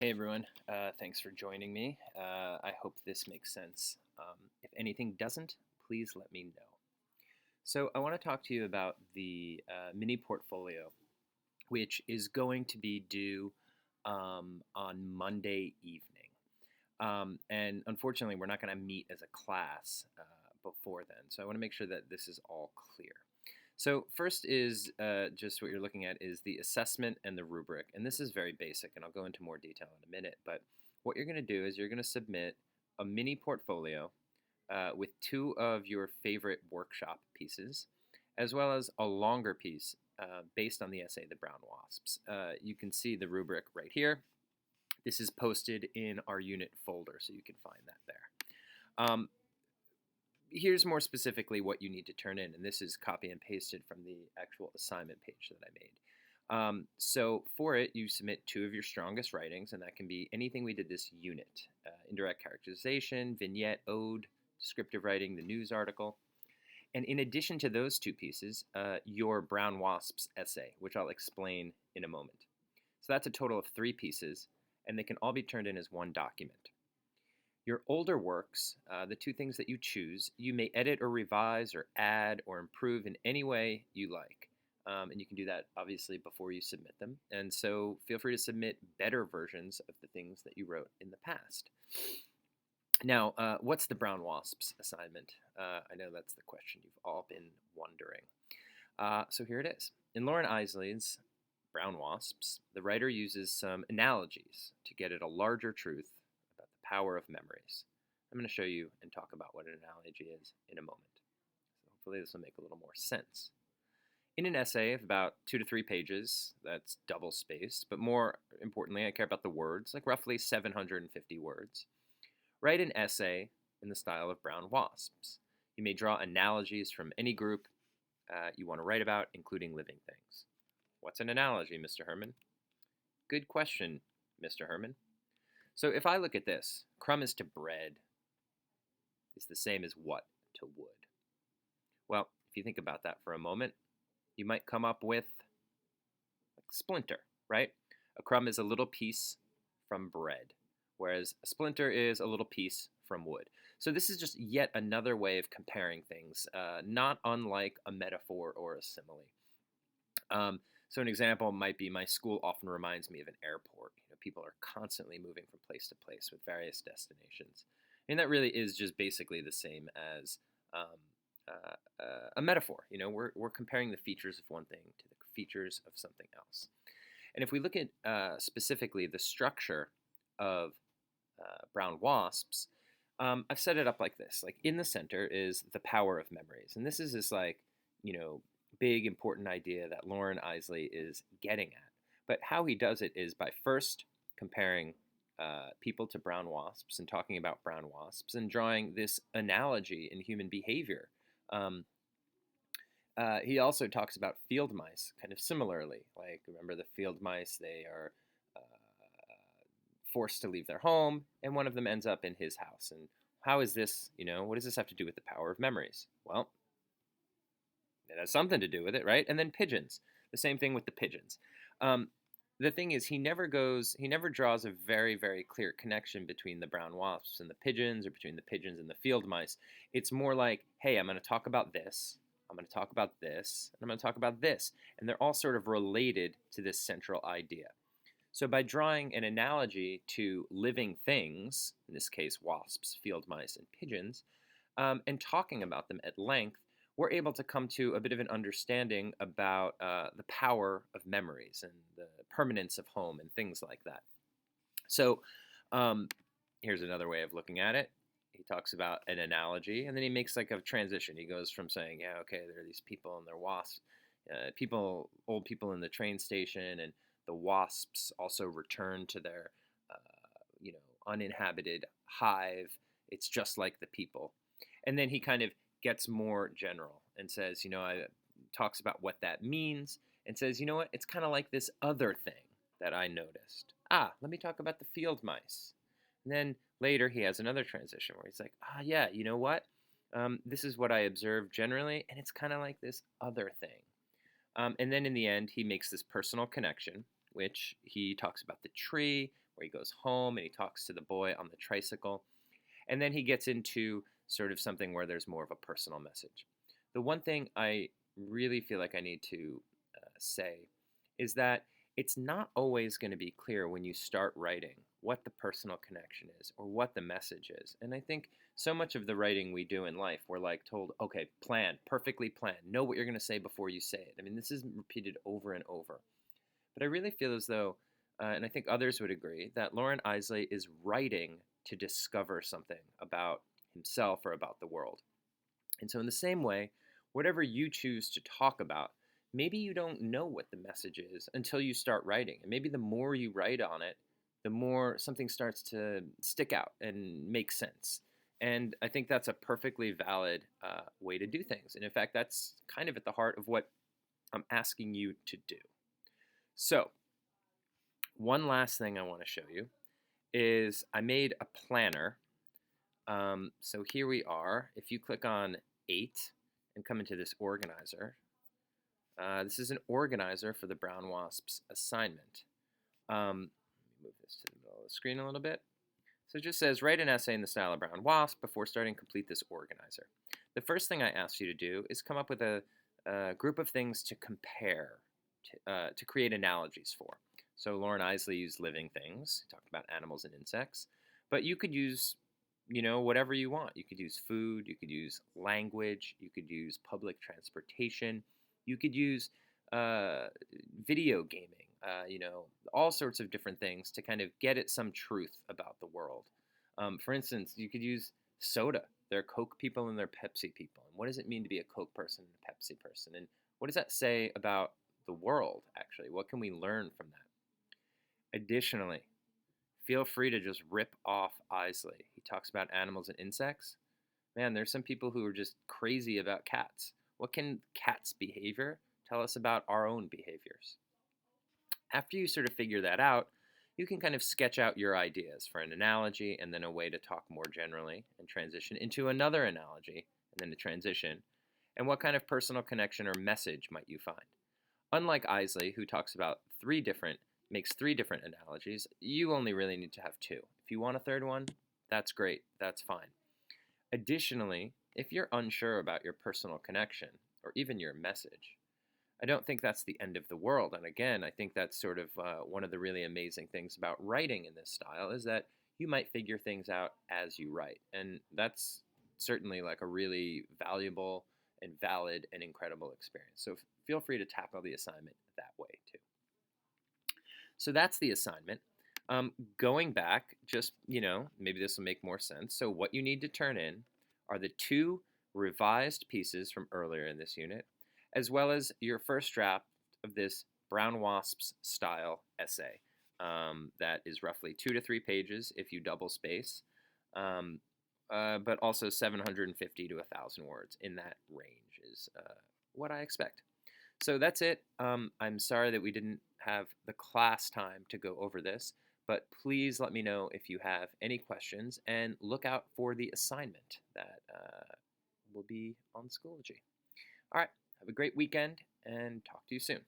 Hey everyone, thanks for joining me. I hope this makes sense. If anything doesn't, please let me know. So, I want to talk to you about the mini portfolio, which is going to be due on Monday evening. And unfortunately, we're not going to meet as a class before then. So, I want to make sure that this is all clear. So first is just what you're looking at is the assessment and the rubric. And this is very basic, and I'll go into more detail in a minute. But what you're going to do is you're going to submit a mini portfolio with two of your favorite workshop pieces, as well as a longer piece based on the essay, The Brown Wasps. You can see the rubric right here. This is posted in our unit folder, so you can find that there. Here's more specifically what you need to turn in, and this is copy and pasted from the actual assignment page that I made. So for it, you submit two of your strongest writings, and that can be anything we did this unit. Indirect characterization, vignette, ode, descriptive writing, the news article. And in addition to those two pieces, your Brown Wasps essay, which I'll explain in a moment. So that's a total of 3 pieces, and they can all be turned in as one document. Your older works, the two things that you choose, you may edit or revise or add or improve in any way you like. And you can do that obviously before you submit them. And so feel free to submit better versions of the things that you wrote in the past. Now, what's the Brown Wasps assignment? I know that's the question you've all been wondering. So here it is. In Lauren Isley's Brown Wasps, the writer uses some analogies to get at a larger truth about the power of memories. I'm going to show you and talk about what an analogy is in a moment. So hopefully this will make a little more sense. In an essay of about 2 to 3 pages, that's double spaced, but more importantly, I care about the words, like roughly 750 words. Write an essay in the style of Brown Wasps. You may draw analogies from any group you want to write about, including living things. What's an analogy, Mr. Herman? Good question, Mr. Herman. So if I look at this, crumb is to bread is the same as what to wood? Well, if you think about that for a moment, you might come up with like splinter, right? A crumb is a little piece from bread, whereas a splinter is a little piece from wood. So this is just yet another way of comparing things, not unlike a metaphor or a simile. So an example might be my school often reminds me of an airport. People are constantly moving from place to place with various destinations. And that really is just basically the same as a metaphor. We're comparing the features of one thing to the features of something else. And if we look at specifically the structure of Brown Wasps, I've set it up like this. Like in the center is the power of memories. And this is this big important idea that Lauren Isley is getting at. But how he does it is by first comparing people to brown wasps and talking about brown wasps and drawing this analogy in human behavior. He also talks about field mice kind of similarly. Like, remember the field mice, they are forced to leave their home, and one of them ends up in his house. And how is this, what does this have to do with the power of memories? Well, it has something to do with it, right? And then pigeons. The same thing with the pigeons. The thing is, he never draws a very, very clear connection between the brown wasps and the pigeons, or between the pigeons and the field mice. It's more like, hey, I'm going to talk about this, I'm going to talk about this, and I'm going to talk about this. And they're all sort of related to this central idea. So by drawing an analogy to living things, in this case wasps, field mice, and pigeons, and talking about them at length, we're able to come to a bit of an understanding about the power of memories and the permanence of home and things like that. So here's another way of looking at it. He talks about an analogy, and then he makes like a transition. He goes from saying, yeah, okay, there are these people and they're wasps, old people in the train station, and the wasps also return to their, uninhabited hive. It's just like the people. And then he kind of gets more general and says, talks about what that means and says, it's kind of like this other thing that I noticed. Let me talk about the field mice. And then later he has another transition where he's like, yeah, you know what? This is what I observed generally, and it's kind of like this other thing. And then in the end, he makes this personal connection, which he talks about the tree, where he goes home and he talks to the boy on the tricycle. And then he gets into sort of something where there's more of a personal message. The one thing I really feel like I need to say is that it's not always going to be clear when you start writing what the personal connection is or what the message is. And I think so much of the writing we do in life, we're like told, okay, plan, perfectly plan, know what you're going to say before you say it. I mean, this is repeated over and over. But I really feel as though, and I think others would agree, that Lauren Isley is writing to discover something about himself or about the world. And so, in the same way, whatever you choose to talk about, maybe you don't know what the message is until you start writing. And maybe the more you write on it, the more something starts to stick out and make sense. And I think that's a perfectly valid way to do things. And in fact, that's kind of at the heart of what I'm asking you to do. So, one last thing I want to show you is I made a planner. So here we are. If you click on 8 and come into this organizer, this is an organizer for the Brown Wasps assignment. Let me move this to the middle of the screen a little bit. So it just says, write an essay in the style of Brown Wasp. Before starting, complete this organizer. The first thing I asked you to do is come up with a group of things to compare, to create analogies for. So Lauren Isley used living things, talked about animals and insects, but you could use, whatever you want. You could use food, you could use language, you could use public transportation, you could use video gaming, all sorts of different things to kind of get at some truth about the world. For instance, you could use soda. There are Coke people and there are Pepsi people. And what does it mean to be a Coke person and a Pepsi person? And what does that say about the world, actually? What can we learn from that? Additionally, feel free to just rip off Isley. He talks about animals and insects. Man, there's some people who are just crazy about cats. What can cats' behavior tell us about our own behaviors? After you sort of figure that out, you can kind of sketch out your ideas for an analogy and then a way to talk more generally and transition into another analogy and then a transition. And what kind of personal connection or message might you find? Unlike Isley, who talks about makes three different analogies, you only really need to have 2. If you want a third one, that's great, that's fine. Additionally, if you're unsure about your personal connection or even your message, I don't think that's the end of the world. And again, I think that's sort of one of the really amazing things about writing in this style is that you might figure things out as you write. And that's certainly like a really valuable and valid and incredible experience. So feel free to tackle the assignment that way too. So that's the assignment. Going back, just, maybe this will make more sense. So what you need to turn in are the 2 revised pieces from earlier in this unit, as well as your first draft of this Brown Wasps style essay that is roughly 2 to 3 pages if you double space, but also 750 to 1,000 words. In that range is what I expect. So that's it. I'm sorry that we didn't have the class time to go over this, but please let me know if you have any questions and look out for the assignment that will be on Schoology. All right, have a great weekend and talk to you soon.